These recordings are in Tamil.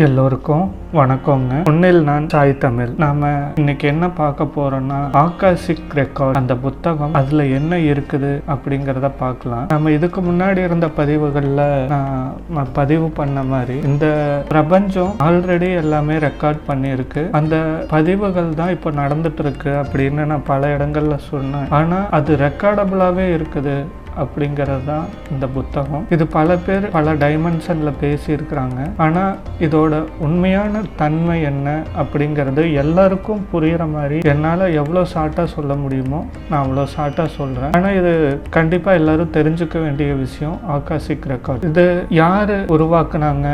எல்லோருக்கும் வணக்கங்க. உன்னில் நான் சாய் தமிழ். நாம இன்னைக்கு என்ன பார்க்க போறோம்னா ஆகாஷிக் ரெக்கார்ட், அந்த புத்தகம், அதுல என்ன இருக்குது அப்படிங்கிறத பார்க்கலாம். நம்ம இதுக்கு முன்னாடி இருந்த பதிவுகள்ல நான் பதிவு பண்ண மாதிரி இந்த பிரபஞ்சம் ஆல்ரெடி எல்லாமே ரெக்கார்ட் பண்ணியிருக்கு. அந்த பதிவுகள் தான் இப்போ நடந்துட்டு இருக்கு அப்படின்னு நான் பல இடங்கள்ல சொன்னேன். ஆனா அது ரெக்கார்டபிளாவே இருக்குது அப்படிங்கிறது தான் இந்த புத்தகம். இது பல பேர் பல டைமென்ஷன்ல பேசியிருக்கிறாங்க. ஆனால் இதோட உண்மையான தன்மை என்ன அப்படிங்கிறது எல்லாருக்கும் புரிகிற மாதிரி என்னால் எவ்வளோ ஷார்ட்டாக சொல்ல முடியுமோ நான் அவ்வளோ ஷார்ட்டாக சொல்கிறேன். ஆனால் இது கண்டிப்பாக எல்லாரும் தெரிஞ்சுக்க வேண்டிய விஷயம். ஆகாஷிக் ரெக்கார்ட் இது யார் உருவாக்குனாங்க,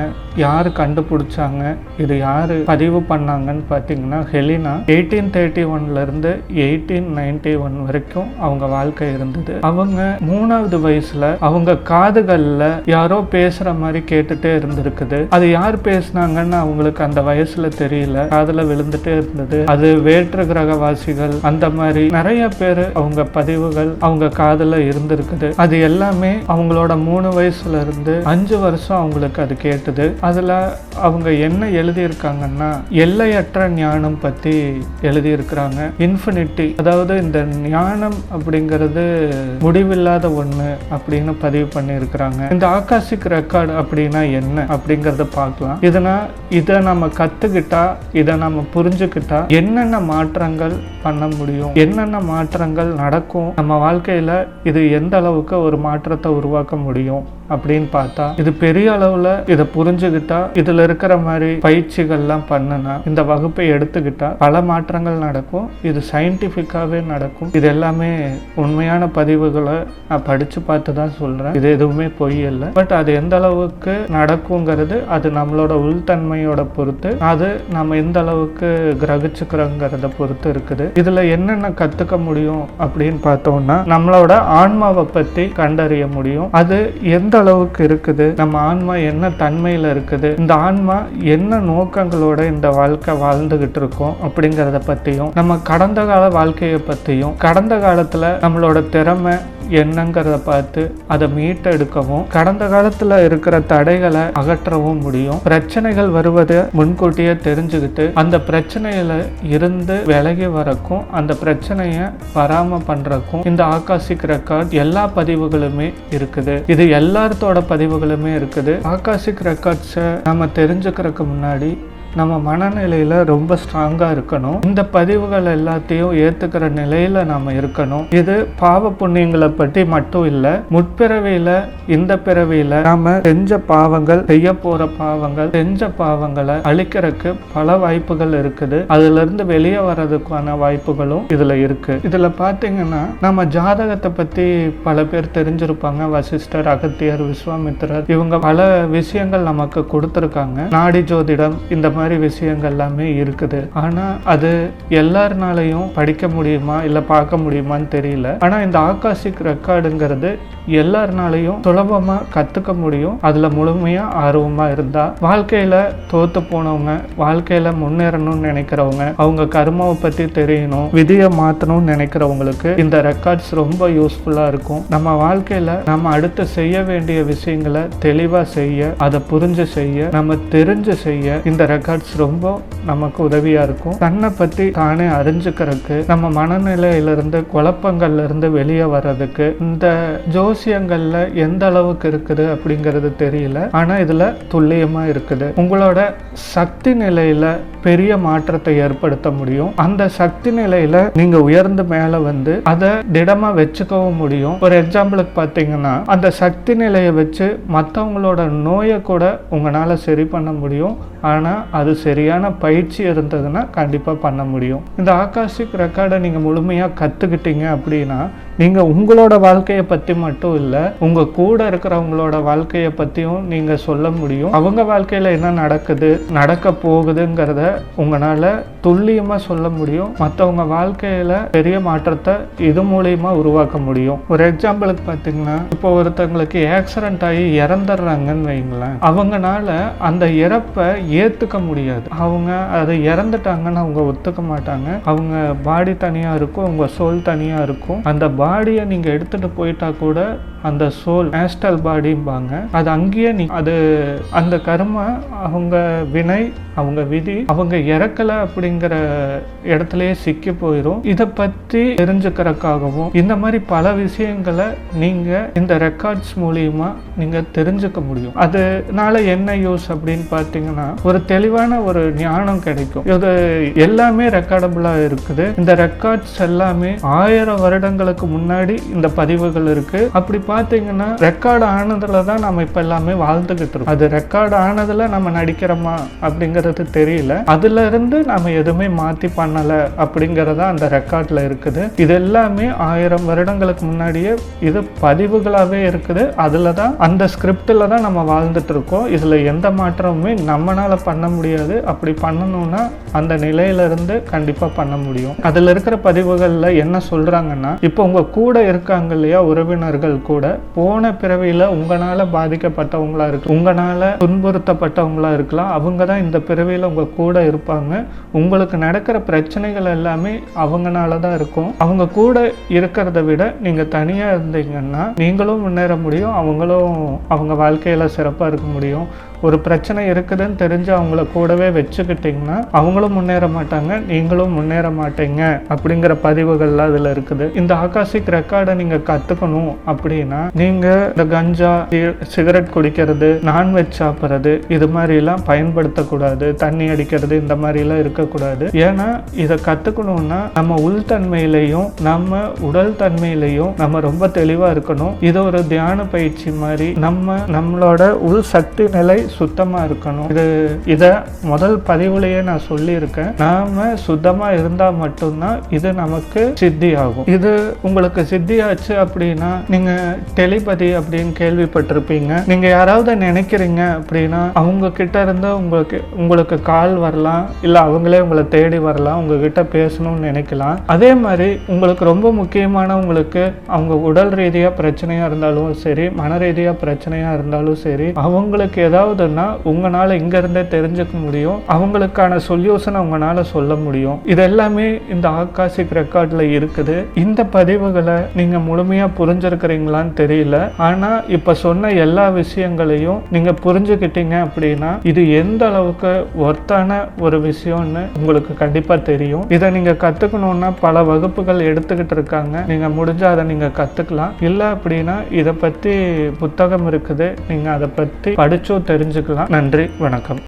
யார் கண்டுபிடிச்சாங்க, இது யார் பதிவு பண்ணாங்கன்னு பார்த்தீங்கன்னா ஹெலினா 1831 1891 வரைக்கும் அவங்க வாழ்க்கை இருந்தது. அவங்க 3வது வயசுல அவங்க காதுகள்ல யாரோ பேசுற மாதிரி கேட்டுட்டே இருந்திருக்குது. அது யார் பேசினாங்கன்னு அவங்களுக்கு அந்த வயசுல தெரியல, காதுல விழுந்துட்டே இருந்தது. அது வேற்று கிரகவாசிகள், அந்த மாதிரி நிறைய பேர் அவங்க பதிவுகள் அவங்க காதுல இருந்திருக்குது. அது எல்லாமே அவங்களோட 3 வயசுல இருந்து 5 வருஷம் அவங்களுக்கு அது கேட்டுது. அதுல அவங்க என்ன எழுதியிருக்காங்கன்னா எல்லையற்ற ஞானம் பத்தி எழுதியிருக்கிறாங்க. இன்ஃபினிட்டி, அதாவது இந்த ஞானம் அப்படிங்கிறது முடிவில்லாத ஒண்ணு அப்படின்னு பதிவு பண்ணியிருக்கிறாங்க. இந்த ஆகாஷிக் ரெக்கார்டு அப்படின்னா என்ன அப்படிங்கறத பார்க்கலாம். இதை நம்ம கத்துக்கிட்டா, இதை நம்ம புரிஞ்சுக்கிட்டா என்னென்ன மாற்றங்கள் பண்ண முடியும், என்னென்ன மாற்றங்கள் நடக்கும் நம்ம வாழ்க்கையில, இது எந்த அளவுக்கு ஒரு மாற்றத்தை உருவாக்க முடியும் அப்படின்னு பார்த்தா, இது பெரிய அளவுல இதை புரிஞ்சுக்கிட்டா, இதுல இருக்கிற மாதிரி பயிற்சிகள்லாம் பண்ணுனா, இந்த வகுப்பை எடுத்துக்கிட்டா பல மாற்றங்கள் நடக்கும். இது சயின்டிஃபிக்காவே நடக்கும். இது எல்லாமே உண்மையான பதிவுகளை நான் படிச்சு பார்த்து தான் சொல்றேன். இது எதுவுமே பொய் இல்லை. பட் அது எந்த அளவுக்கு நடக்குங்கிறது அது நம்மளோட உள்தன்மையோட பொறுத்து, அது நம்ம எந்த அளவுக்கு கிரகிச்சுக்கிறோங்கிறத பொறுத்து இருக்குது. இதுல என்னென்ன கத்துக்க முடியும் அப்படின்னு பார்த்தோம்னா, நம்மளோட ஆன்மாவை பத்தி கண்டறிய முடியும். அது எந்த அளவுக்கு இருக்குது, நம்ம ஆன்மா என்ன தன்மையில இருக்குது, இந்த ஆன்மா என்ன நோக்கங்களோட இந்த வாழ்க்கை வாழ்ந்துகிட்டு இருக்கோம் அப்படிங்கிறத பத்தியும், நம்ம கடந்த கால வாழ்க்கையை பத்தியும், கடந்த காலத்துல நம்மளோட திறமை என்னங்கிறத பார்த்து அதை மீட்டெடுக்கவும், கடந்த காலத்துல இருக்கிற தடைகளை அகற்றவும் முடியும். பிரச்சனைகள் வருவதை முன்கூட்டியே தெரிஞ்சுக்கிட்டு அந்த பிரச்சனையில இருந்து விலகி வரக்கும், அந்த பிரச்சனையை வராம பண்றக்கும் இந்த ஆகாஷிக் ரெக்கார்ட் எல்லா பதிவுகளுமே இருக்குது. இது எல்லாத்தோட பதிவுகளுமே இருக்குது. ஆகாஷிக் ரெக்கார்ட்ஸை நம்ம தெரிஞ்சுக்கிறதுக்கு முன்னாடி நம்ம மனநிலையில ரொம்ப ஸ்ட்ராங்கா இருக்கணும். இந்த பதிவுகள் எல்லாத்தையும் ஏத்துக்கிற நிலையில நாம இருக்கணும். இது பாவ புண்ணியங்களை பற்றி மட்டும் இல்ல, முற்பிறவியில இந்த பிறவியில நாம செஞ்ச பாவங்கள், செய்ய போற பாவங்கள், செஞ்ச பாவங்களை அழிக்கிறதுக்கு பல வாய்ப்புகள் இருக்குது. அதுல இருந்து வெளியே வர்றதுக்கான வாய்ப்புகளும் இதுல இருக்கு. இதுல பாத்தீங்கன்னா நம்ம ஜாதகத்தை பத்தி பல பேர் தெரிஞ்சிருப்பாங்க. வசிஷ்டர், அகத்தியர், விஸ்வாமித்திரர், இவங்க பல விஷயங்கள் நமக்கு கொடுத்திருக்காங்க. நாடி ஜோதிடம், இந்த மாதிரி விஷயங்கள் எல்லாமே இருக்குது. ஆனா அது எல்லாருனாலையும் படிக்க முடியுமா இல்ல பார்க்க முடியுமான்னு தெரியல. ஆனா இந்த ஆகாஷிக் ரெக்கார்டுங்கிறது எல்லாருனாலையும் சுலபமா கத்துக்க முடியும். அதுல முழுமையா ஆர்வமா இருந்தா. வாழ்க்கையில தோத்து போனவங்க, வாழ்க்கையில முன்னேறணும்னு நினைக்கிறவங்க, அவங்க கர்மாவை பத்தி தெரியணும், விதியை மாத்தணும்னு நினைக்கிறவங்களுக்கு இந்த ரெக்கார்ட்ஸ் ரொம்ப யூஸ்ஃபுல்லா இருக்கும். நம்ம வாழ்க்கையில நம்ம அடுத்து செய்ய வேண்டிய விஷயங்களை தெளிவா செய்ய, அதை புரிஞ்சு செய்ய, நம்ம தெரிஞ்சு செய்ய இந்த ரெக்கார்ட்ஸ் ரொம்ப நமக்கு உதவியா இருக்கும். தன்னை பத்தி தானே அறிஞ்சுக்கிறதுக்கு, நம்ம மனநிலையிலிருந்து குழப்பங்கள்ல இருந்து வெளியே வர்றதுக்கு இந்த ஜோசியங்கள்ல எந்த அளவுக்கு இருக்குது அப்படிங்கிறது தெரியல. ஆனா இதுல துல்லியமா இருக்குது. உங்களோட சக்தி நிலையில பெரிய மாற்றத்தை ஏற்படுத்த முடியும். அந்த சக்தி நிலையில நீங்க உயர்ந்து மேல வந்து அதை திடமா வச்சுக்கவும் முடியும். ஒரு எக்ஸாம்பிளுக்கு பார்த்தீங்கன்னா, அந்த சக்தி நிலையை வச்சு மற்றவங்களோட நோயை கூட உங்களால சரி பண்ண முடியும். ஆனா அது சரியான பயிற்சி இருந்ததுன்னா கண்டிப்பா பண்ண முடியும். இந்த ஆகாஷிக் ரெக்கார்டை நீங்க முழுமையா கத்துக்கிட்டீங்க அப்படின்னா, நீங்க உங்களோட வாழ்க்கையை பத்தி மட்டும் இல்ல, உங்க கூட இருக்கிறவங்களோட வாழ்க்கையை பத்தியும் நீங்க சொல்ல முடியும். அவங்க வாழ்க்கையில என்ன நடக்குது, நடக்க போகுதுங்கிறத உங்களால துல்லியமா சொல்ல முடியும். மற்றவங்க வாழ்க்கையில பெரிய மாற்றத்தை இது மூலியமா உருவாக்க முடியும். ஒரு எக்ஸாம்பிளுக்கு பார்த்தீங்கன்னா, இப்போ ஒருத்தவங்களுக்கு ஆக்சிடென்ட் ஆகி இறந்துடுறாங்கன்னு வைங்களேன், அவங்கனால அந்த இறப்பை ஏத்துக்க முடியாது. அவங்க அதை இறந்துட்டாங்கன்னு அவங்க ஒத்துக்க மாட்டாங்க. அவங்க பாடி தனியா இருக்கும், உங்க சோல் தனியா இருக்கும். அந்த பாடியை நீங்க எடுத்துட்டு போயிட்டா கூட அந்த சோல் ஆஸ்ட்ரல் பாடிம்பாங்க. அது அங்கேயே அது அந்த கர்மா, அவங்க வினை, அவங்க விதி, அவங்க இறக்கல அப்படிங்கிற இடத்துலயே சிக்கி போயிடும். இதை பற்றி தெரிஞ்சுக்கிறதுக்காகவும் இந்த மாதிரி பல விஷயங்களை நீங்க இந்த ரெக்கார்ட்ஸ் மூலியமா நீங்க தெரிஞ்சுக்க முடியும். அதனால என்ன யூஸ் அப்படின்னு பார்த்தீங்கன்னா, ஒரு தெளிவான ஒரு ஞானம் கிடைக்கும். இது எல்லாமே ரெக்கார்டபிளா இருக்குது. இந்த ரெக்கார்ட்ஸ் எல்லாமே 1000 வருடங்களுக்கு முன்னாடி இந்த பதிவுகள் இருக்கு. அப்படி பார்த்தீங்கன்னா ரெக்கார்டு ஆனதுல தான் நம்ம இப்ப எல்லாமே வாழ்ந்துகிட்டு இருக்கோம். அது ரெக்கார்டு ஆனதுல நம்ம நடிக்கிறோமா அப்படிங்கிறது தெரியல. அதுல இருந்து நம்ம எதுவுமே மாத்தி பண்ணல அப்படிங்கறத அந்த ரெக்கார்ட்ல இருக்குது. இது எல்லாமே 1000 வருடங்களுக்கு முன்னாடியே இது பதிவுகளாவே இருக்குது. அதுலதான் அந்த ஸ்கிரிப்ட்ல தான் நம்ம வாழ்ந்துட்டு இருக்கோம். இதுல எந்த மாற்றமுமே நம்மளால பண்ண முடியாது. அப்படி பண்ணணும்னா அந்த நிலையில இருந்து கண்டிப்பா பண்ண முடியும். அதுல இருக்கிற பதிவுகள்ல என்ன சொல்றாங்கன்னா, இப்போ உங்க கூட இருக்காங்க இல்லையா உறவினர்கள், கூட போன பிறவியில உங்களால பாதிக்கப்பட்டவங்களா இருக்கு, உங்களால துன்புறுத்தப்பட்டவங்களா இருக்கலாம். அவங்க தான் இந்த பிறவியில உங்க கூட இருப்பாங்க. உங்களுக்கு நடக்கிற பிரச்சனைகள் எல்லாமே அவங்கனால தான் இருக்கும். அவங்க கூட இருக்கிறத விட நீங்க தனியா இருந்தீங்கன்னா நீங்களும் முன்னேற முடியும், அவங்களும் அவங்க வாழ்க்கையில சிறப்பா இருக்க முடியும். ஒரு பிரச்சனை இருக்குதுன்னு தெரிஞ்சு அவங்கள கூடவே வச்சுக்கிட்டீங்கன்னா அவங்களும் முன்னேற மாட்டாங்க, நீங்களும் முன்னேற மாட்டீங்க அப்படிங்கிற பதிவுகள்லாம் அதுல இருக்குது. இந்த ஆகாசிக் ரெக்கார்டை நீங்க கத்துக்கணும் அப்படின்னா நீங்க இந்த கஞ்சா, சிகரெட் குடிக்கிறது, நான்வெஜ் சாப்பிட்றது, இது மாதிரி எல்லாம் பயன்படுத்தக்கூடாது. தண்ணி அடிக்கிறது, இந்த மாதிரி எல்லாம் இருக்கக்கூடாது. ஏன்னா இதை கத்துக்கணும்னா நம்ம உள்தன்மையிலையும் நம்ம உடல் தன்மையிலையும் நம்ம ரொம்ப தெளிவா இருக்கணும். இது ஒரு தியான பயிற்சி மாதிரி. நம்மளோட உள் சக்தி நிலை சுத்தமா இருக்கணும். இத முதல் பதிவுலயே நான் சொல்லியிருக்கேன். நாம சுத்தமா இருந்தா மட்டும்தான் இது நமக்கு சித்தி ஆகும். இது உங்களுக்கு சித்தி ஆச்சு அப்படின்னா, நீங்க டெலிபதி அப்படின்னு கேள்விப்பட்டிருப்பீங்க. நீங்க யாராவது நினைக்கிறீங்க அப்படின்னா அவங்க கிட்ட இருந்து உங்களுக்கு கால் வரலாம், இல்ல அவங்களே உங்களை தேடி வரலாம், உங்ககிட்ட பேசணும்னு நினைக்கலாம். அதே மாதிரி உங்களுக்கு ரொம்ப முக்கியமான, உங்களுக்கு அவங்க உடல் ரீதியா பிரச்சனையா இருந்தாலும் சரி, மன ரீதியா பிரச்சனையா இருந்தாலும் சரி, அவங்களுக்கு ஏதாவதுன்னா உங்களால இங்க இருந்தே தெரிஞ்சுக்க முடியும். அவங்களுக்கான சொல்யூஷன் உங்களால சொல்ல முடியும். இது எல்லாமே இந்த ஆகாசிக் ரெக்கார்ட்ல இருக்குது. இந்த பதிவுகளை நீங்க முழுமையா புரிஞ்சிருக்கிறீங்களான்னு தெரியல. ஆனா இப்ப சொன்ன எல்லா விஷயங்களையும் நீங்க புரிஞ்சுக்கிட்டீங்க அப்படின்னா இது எந்த அளவுக்கு ஒர்த்தான ஒரு விஷயம்னு உங்களுக்கு கண்டிப்பா தெரியும். இதை நீங்க கத்துக்கணும்னா பல வகுப்புகள் எடுத்துக்கிட்டு இருக்காங்க. நீங்க முடிஞ்சா அதை நீங்க கத்துக்கலாம். இல்ல அப்படின்னா இதை பத்தி புத்தகம் இருக்குது, நீங்க அதை பத்தி படிச்சும் தெரிஞ்சுக்கலாம். நன்றி, வணக்கம்.